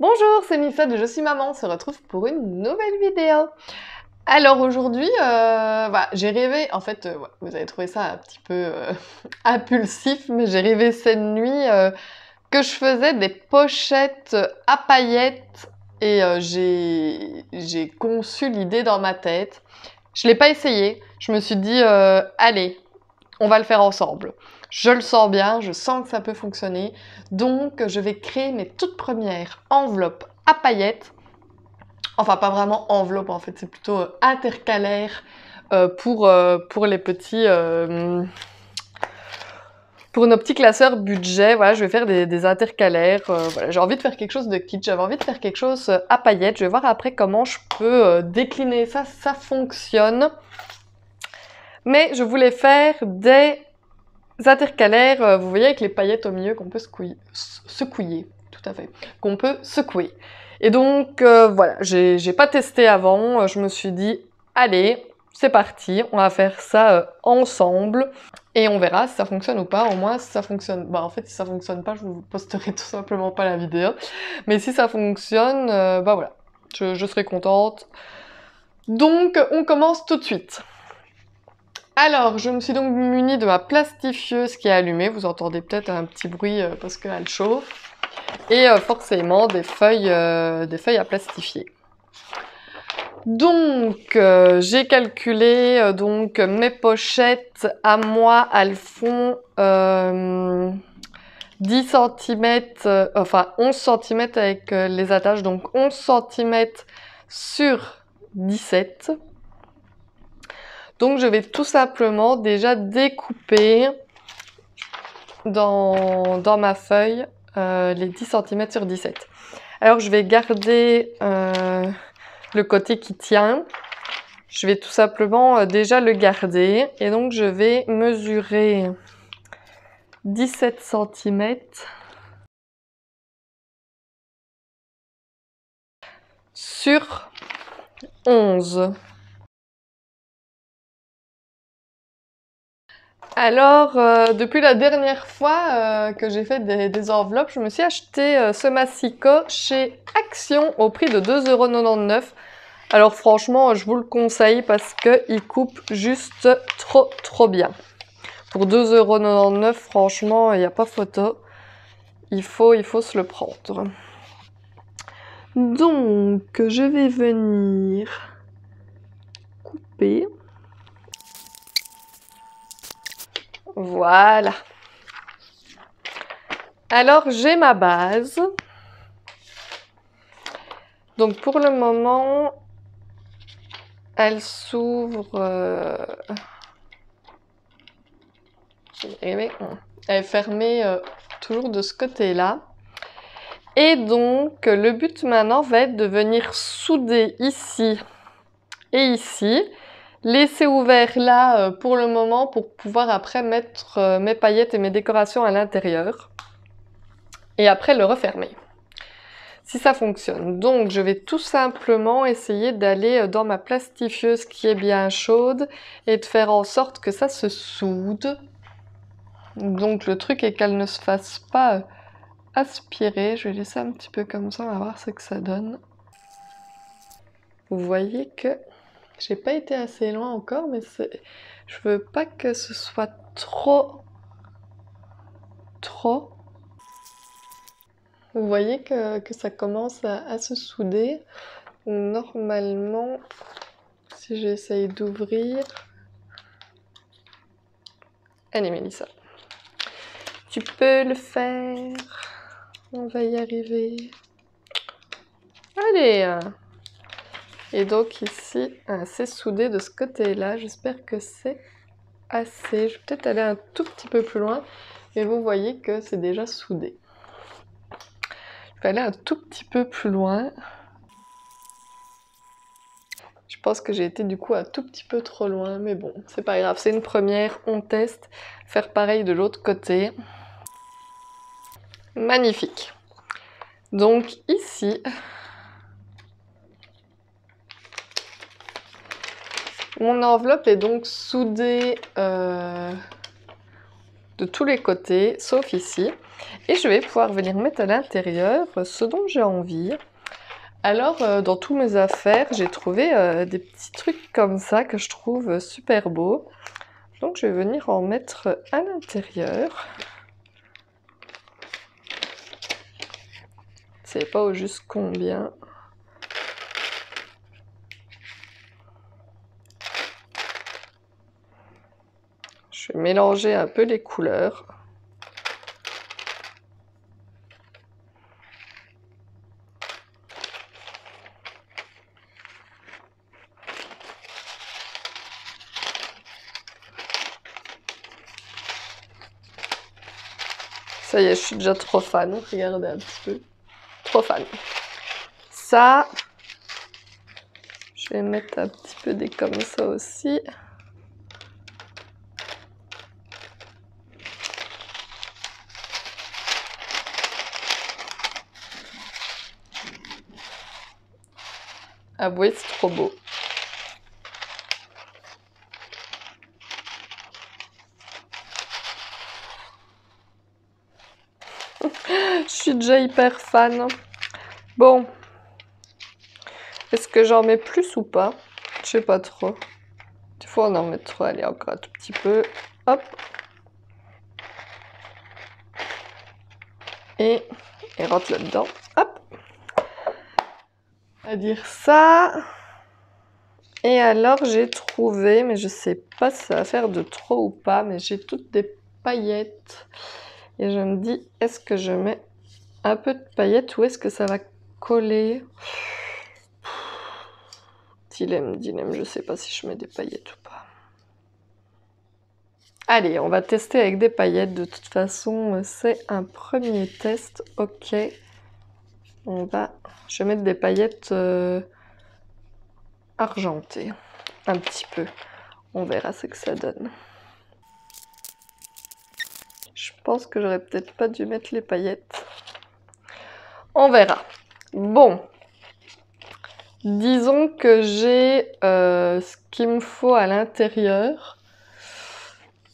Bonjour, c'est Nissa de Je suis maman, on se retrouve pour une nouvelle vidéo. Alors aujourd'hui, j'ai rêvé, en fait, ouais, vous avez trouvé ça un petit peu impulsif, mais j'ai rêvé cette nuit que je faisais des pochettes à paillettes et j'ai conçu l'idée dans ma tête. Je l'ai pas essayé, je me suis dit, allez, on va le faire ensemble. Je le sens bien, je sens que ça peut fonctionner. Donc, je vais créer mes toutes premières enveloppes à paillettes. Enfin, pas vraiment enveloppe, en fait, c'est plutôt intercalaire pour les petits... pour nos petits classeurs budget, voilà, je vais faire des intercalaires. Voilà, j'ai envie de faire quelque chose de kitsch, j'avais envie de faire quelque chose à paillettes. Je vais voir après comment je peux décliner ça, ça fonctionne. Mais je voulais faire des intercalaires, vous voyez, avec les paillettes au milieu qu'on peut secouiller, tout à fait, qu'on peut secouer. Et donc, voilà, j'ai pas testé avant, je me suis dit, allez, c'est parti, on va faire ça ensemble, et on verra si ça fonctionne ou pas, au moins si ça fonctionne, bah en fait si ça fonctionne pas, je vous posterai tout simplement pas la vidéo, mais si ça fonctionne, bah voilà, je serai contente. Donc, on commence tout de suite. Alors, je me suis donc munie de ma plastifieuse qui est allumée. Vous entendez peut-être un petit bruit parce qu'elle chauffe. Et forcément, des feuilles à plastifier. Donc, j'ai calculé donc mes pochettes à moi, elles font 10 cm, enfin 11 cm avec les attaches. Donc, 11 cm sur 17. Donc je vais tout simplement déjà découper dans ma feuille les 10 cm sur 17. Alors je vais garder le côté qui tient. Je vais tout simplement déjà le garder. Et donc je vais mesurer 17 cm sur 11. Alors, depuis la dernière fois que j'ai fait des enveloppes, je me suis acheté ce massicot chez Action au prix de 2,99 €. Alors franchement, je vous le conseille parce qu'il coupe juste trop bien. Pour 2,99 €, franchement, il n'y a pas photo. Il faut se le prendre. Donc, je vais venir couper. Voilà. Alors, j'ai ma base. Donc, pour le moment, elle s'ouvre... Elle est fermée toujours de ce côté-là. Et donc, le but maintenant va être de venir souder ici et ici. Laisser ouvert là pour le moment pour pouvoir après mettre mes paillettes et mes décorations à l'intérieur. Et après le refermer. Si ça fonctionne. Donc je vais tout simplement essayer d'aller dans ma plastifieuse qui est bien chaude et de faire en sorte que ça se soude. Donc le truc est qu'elle ne se fasse pas aspirer. Je vais laisser un petit peu comme ça, on va voir ce que ça donne. Vous voyez que j'ai pas été assez loin encore, mais je veux pas que ce soit trop. Vous voyez que ça commence à se souder. Normalement, si j'essaye d'ouvrir... Allez Mélissa, tu peux le faire. On va y arriver. Allez. Et donc ici, c'est soudé de ce côté-là. J'espère que c'est assez. Je vais peut-être aller un tout petit peu plus loin. Mais vous voyez que c'est déjà soudé. Je vais aller un tout petit peu plus loin. Je pense que j'ai été du coup un tout petit peu trop loin, mais bon, c'est pas grave, c'est une première, on teste. Faire pareil de l'autre côté. Magnifique. Donc ici, mon enveloppe est donc soudée de tous les côtés, sauf ici. Et je vais pouvoir venir mettre à l'intérieur ce dont j'ai envie. Alors, dans tous mes affaires, j'ai trouvé des petits trucs comme ça que je trouve super beaux. Donc, je vais venir en mettre à l'intérieur. Je ne sais pas au juste combien. Je vais mélanger un peu les couleurs. Ça y est, je suis déjà trop fan. Regardez un petit peu. Trop fan. Ça, je vais mettre un petit peu des comme ça aussi. Avouez, c'est trop beau. Je suis déjà hyper fan. Bon. Est-ce que j'en mets plus ou pas? Je sais pas trop. Il faut en mettre trop. Allez, encore un tout petit peu. Hop. Et rentre là-dedans. Hop. On va dire ça. Et alors, j'ai trouvé, mais je sais pas si ça va faire de trop ou pas, mais j'ai toutes des paillettes. Et je me dis, est-ce que je mets un peu de paillettes ou est-ce que ça va coller? Dilemme, je sais pas si je mets des paillettes ou pas. Allez, on va tester avec des paillettes. De toute façon, c'est un premier test. Ok. Je vais mettre des paillettes argentées. Un petit peu. On verra ce que ça donne. Je pense que j'aurais peut-être pas dû mettre les paillettes. On verra. Bon. Disons que j'ai ce qu'il me faut à l'intérieur.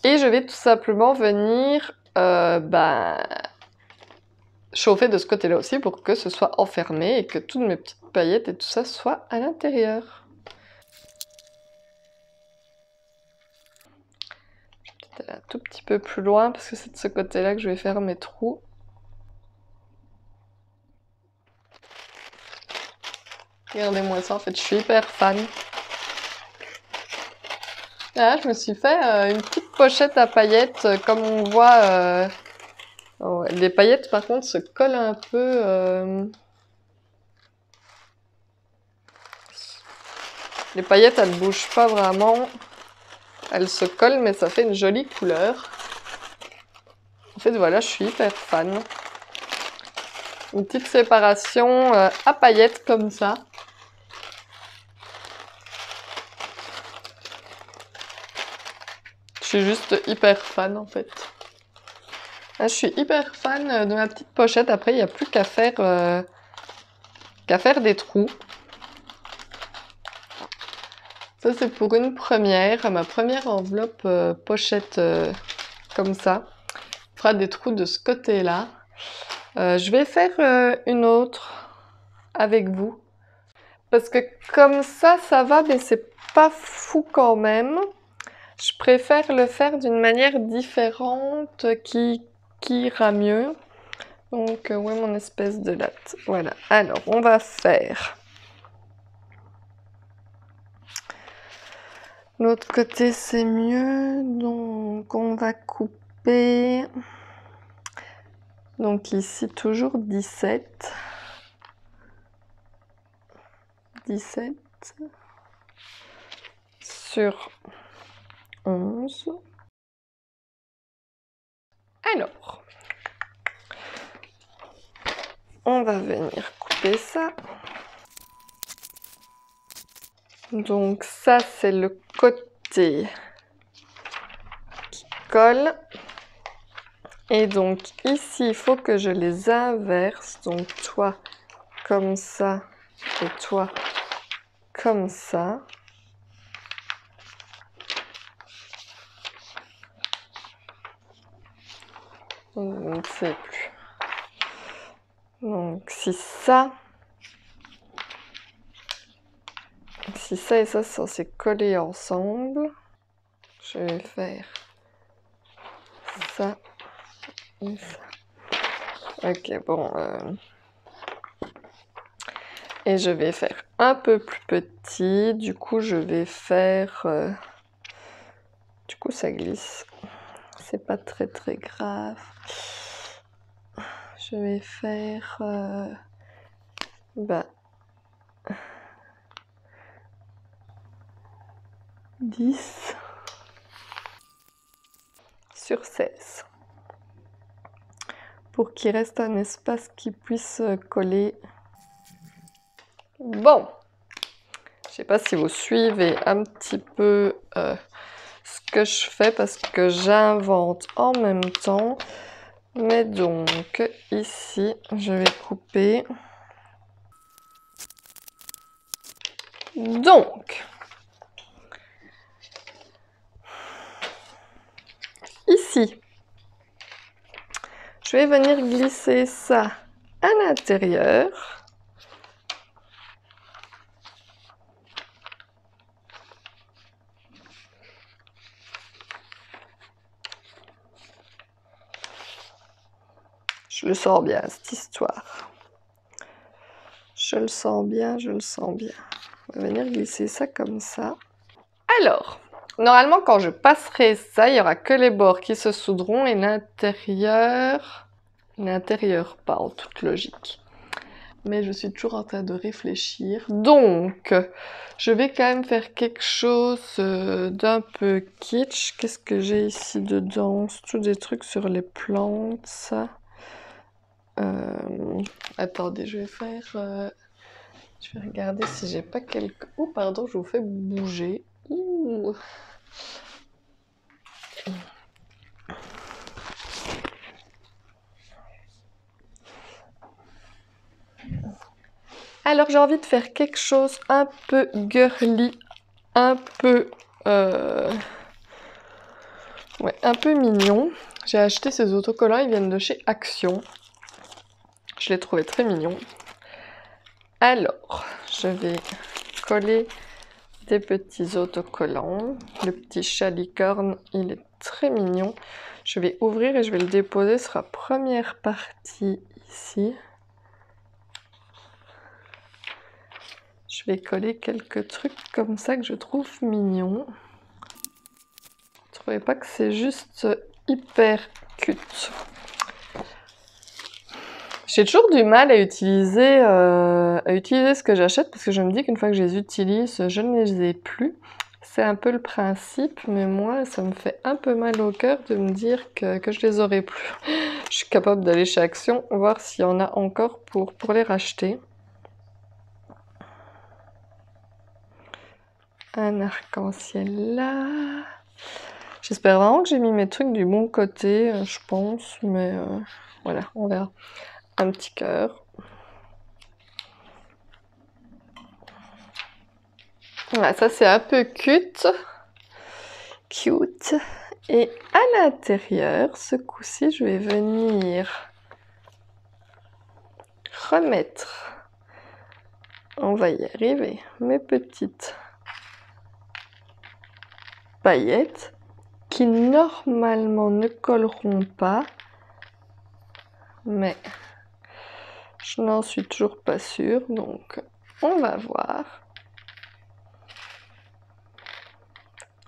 Et je vais tout simplement venir chauffer de ce côté-là aussi pour que ce soit enfermé et que toutes mes petites paillettes et tout ça soit à l'intérieur. Je vais peut-être aller un tout petit peu plus loin parce que c'est de ce côté-là que je vais faire mes trous. Regardez-moi ça, en fait, je suis hyper fan. Là, je me suis fait une petite pochette à paillettes, comme on voit. Oh, les paillettes, par contre, se collent un peu. Les paillettes, elles bougent pas vraiment. Elles se collent, mais ça fait une jolie couleur. En fait, voilà, je suis hyper fan. Une petite séparation à paillettes comme ça. Je suis juste hyper fan, en fait. Là, je suis hyper fan de ma petite pochette. Après, il n'y a plus qu'à faire des trous. Ça, c'est pour une première, ma première enveloppe pochette comme ça. On fera des trous de ce côté-là. Je vais faire une autre avec vous. Parce que comme ça va, mais c'est pas fou quand même. Je préfère le faire d'une manière différente qui ira mieux. Donc, où est mon espèce de latte? Voilà. Alors, on va faire... L'autre côté, c'est mieux. Donc, on va couper... Donc ici, toujours 17. 17 sur 11. Alors, on va venir couper ça. Donc ça, c'est le côté qui colle. Et donc ici, il faut que je les inverse. Donc toi, comme ça, et toi, comme ça. Je ne sais plus. Donc si ça et ça sont censés coller ensemble, je vais faire ça et ça. Ok, bon. Et je vais faire un peu plus petit. Du coup, je vais faire... Du coup, ça glisse. C'est pas très très grave. Je vais faire... 10 sur 16. Pour qu'il reste un espace qui puisse coller. Bon. Je sais pas si vous suivez un petit peu ce que je fais parce que j'invente en même temps. Mais donc, ici, je vais couper. Donc, ici, je vais venir glisser ça à l'intérieur. Je le sens bien, cette histoire. Je le sens bien, je le sens bien. On va venir glisser ça comme ça. Alors, normalement, quand je passerai ça, il n'y aura que les bords qui se souderont et l'intérieur pas, en toute logique. Mais je suis toujours en train de réfléchir. Donc, je vais quand même faire quelque chose d'un peu kitsch. Qu'est-ce que j'ai ici dedans? C'est tout des trucs sur les plantes, ça. Attendez, je vais faire... je vais regarder si j'ai pas quelque... Oh, pardon, je vous fais bouger. Ouh. Alors, j'ai envie de faire quelque chose un peu girly, un peu... ouais, un peu mignon. J'ai acheté ces autocollants, ils viennent de chez Action. Je les trouvais très mignons. Alors, je vais coller des petits autocollants. Le petit chat licorne, il est très mignon. Je vais ouvrir et je vais le déposer sur la première partie ici. Je vais coller quelques trucs comme ça que je trouve mignons. Vous trouvez pas que c'est juste hyper cute? J'ai toujours du mal à utiliser ce que j'achète parce que je me dis qu'une fois que je les utilise, je ne les ai plus. C'est un peu le principe, mais moi, ça me fait un peu mal au cœur de me dire que je les aurai plus. Je suis capable d'aller chez Action, voir s'il y en a encore pour les racheter. Un arc-en-ciel là. J'espère vraiment que j'ai mis mes trucs du bon côté, je pense, mais voilà, on verra. Un petit cœur. Voilà, ça c'est un peu cute. Et à l'intérieur, ce coup-ci, je vais venir remettre, on va y arriver, mes petites paillettes qui normalement ne colleront pas, mais je n'en suis toujours pas sûre, donc on va voir.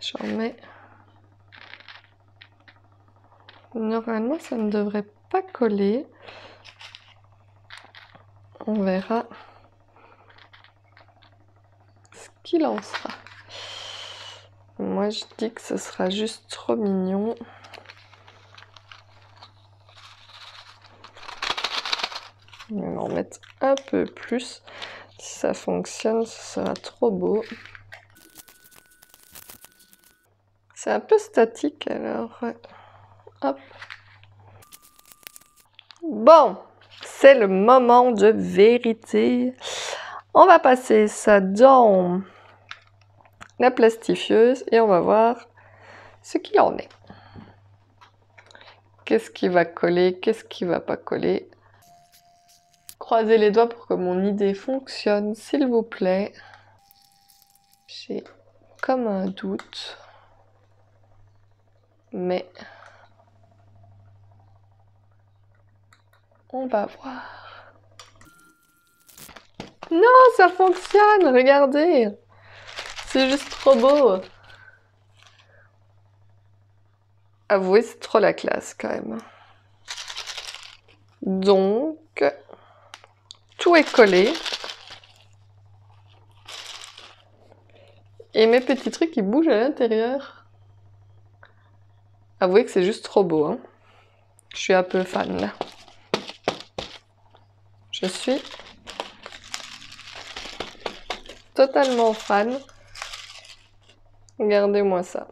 J'en mets. Normalement, ça ne devrait pas coller. On verra ce qu'il en sera. Moi, je dis que ce sera juste trop mignon. On va en mettre un peu plus. Si ça fonctionne, ce sera trop beau. C'est un peu statique, alors... Hop. Bon, c'est le moment de vérité. On va passer ça dans la plastifieuse et on va voir ce qu'il en est. Qu'est-ce qui va coller? Qu'est-ce qui va pas coller? Croisez les doigts pour que mon idée fonctionne, s'il vous plaît. J'ai comme un doute. Mais on va voir. Non, ça fonctionne, regardez. C'est juste trop beau. Avouez, c'est trop la classe quand même. Donc, tout est collé. Et mes petits trucs, ils bougent à l'intérieur. Avouez que c'est juste trop beau, hein. Je suis un peu fan, là. Je suis totalement fan. Regardez-moi ça.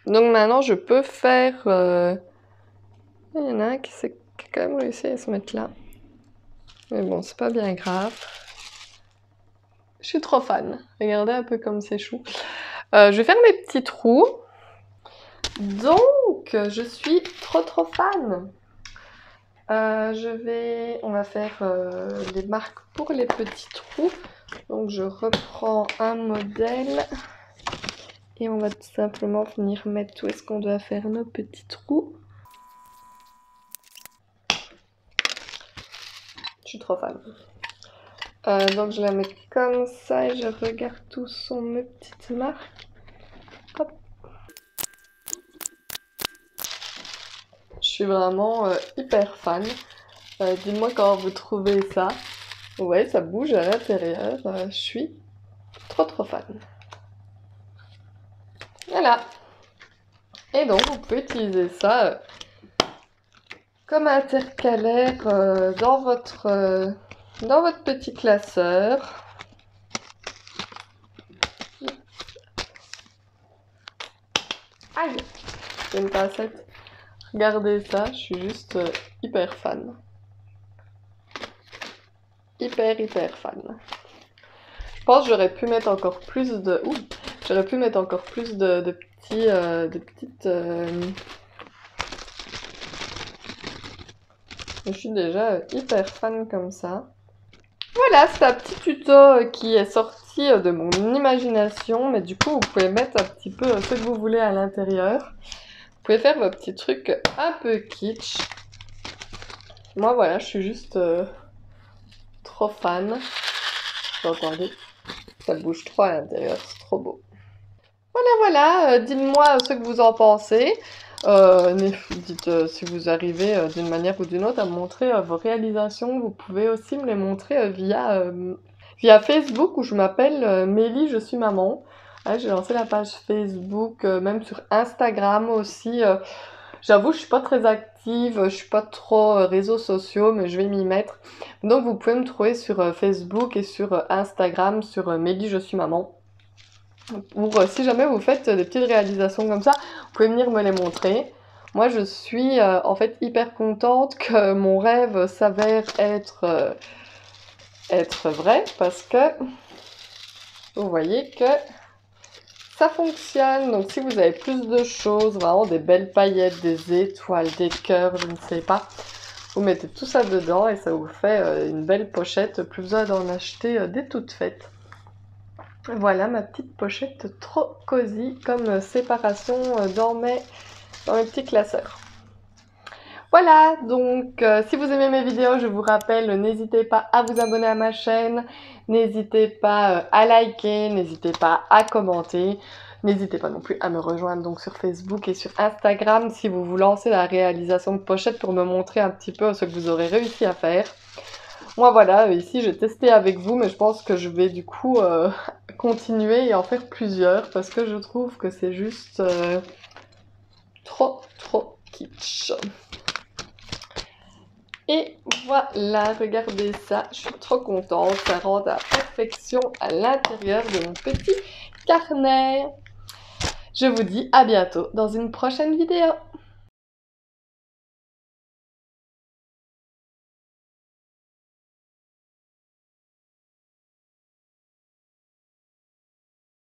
Donc maintenant, je peux faire... Il y en a un qui a quand même réussi à se mettre là. Mais bon, c'est pas bien grave. Je suis trop fan. Regardez un peu comme c'est chou. Je vais faire mes petits trous. Donc, je suis trop fan. On va faire les marques pour les petits trous. Donc, je reprends un modèle. Et on va tout simplement venir mettre où est-ce qu'on doit faire nos petits trous. Je suis trop fan. Donc je la mets comme ça et je regarde où sont mes petites marques. Hop. Je suis vraiment hyper fan. Dites-moi quand vous trouvez ça. Ouais, ça bouge à l'intérieur. Je suis trop fan. Voilà. Et donc vous pouvez utiliser ça comme intercalaire dans votre petit classeur. Aïe, j'ai une pincette. Regardez ça, je suis juste hyper fan. Hyper fan. Je pense que j'aurais pu mettre encore plus de... Ouh, j'aurais pu mettre encore plus de petites... Je suis déjà hyper fan comme ça. Voilà, c'est un petit tuto qui est sorti de mon imagination, mais du coup, vous pouvez mettre un petit peu ce que vous voulez à l'intérieur. Vous pouvez faire vos petits trucs un peu kitsch. Moi, voilà, je suis juste trop fan. Vous entendez? Ça bouge trop à l'intérieur, c'est trop beau. Voilà, dites-moi ce que vous en pensez. Dites si vous arrivez d'une manière ou d'une autre à me montrer vos réalisations. Vous pouvez aussi me les montrer via Facebook où je m'appelle Mélie, je suis maman. Ouais, j'ai lancé la page Facebook, même sur Instagram aussi. J'avoue, je suis pas très active, je suis pas trop réseaux sociaux, mais je vais m'y mettre. Donc vous pouvez me trouver sur Facebook et sur Instagram sur Mélie, je suis maman. Pour si jamais vous faites des petites réalisations comme ça, vous pouvez venir me les montrer. Moi, je suis en fait hyper contente que mon rêve s'avère être vrai parce que vous voyez que ça fonctionne. Donc si vous avez plus de choses, vraiment des belles paillettes, des étoiles, des cœurs, je ne sais pas, vous mettez tout ça dedans et ça vous fait une belle pochette. Plus besoin d'en acheter des toutes faites. Voilà ma petite pochette trop cosy comme séparation dans mes petits classeurs. Voilà, donc si vous aimez mes vidéos, je vous rappelle, n'hésitez pas à vous abonner à ma chaîne, n'hésitez pas à liker, n'hésitez pas à commenter, n'hésitez pas non plus à me rejoindre donc sur Facebook et sur Instagram si vous vous lancez la réalisation de pochettes pour me montrer un petit peu ce que vous aurez réussi à faire. Moi voilà, ici j'ai testé avec vous, mais je pense que je vais du coup continuer et en faire plusieurs parce que je trouve que c'est juste trop kitsch. Et voilà, regardez ça, je suis trop contente, ça rend à perfection à l'intérieur de mon petit carnet. Je vous dis à bientôt dans une prochaine vidéo.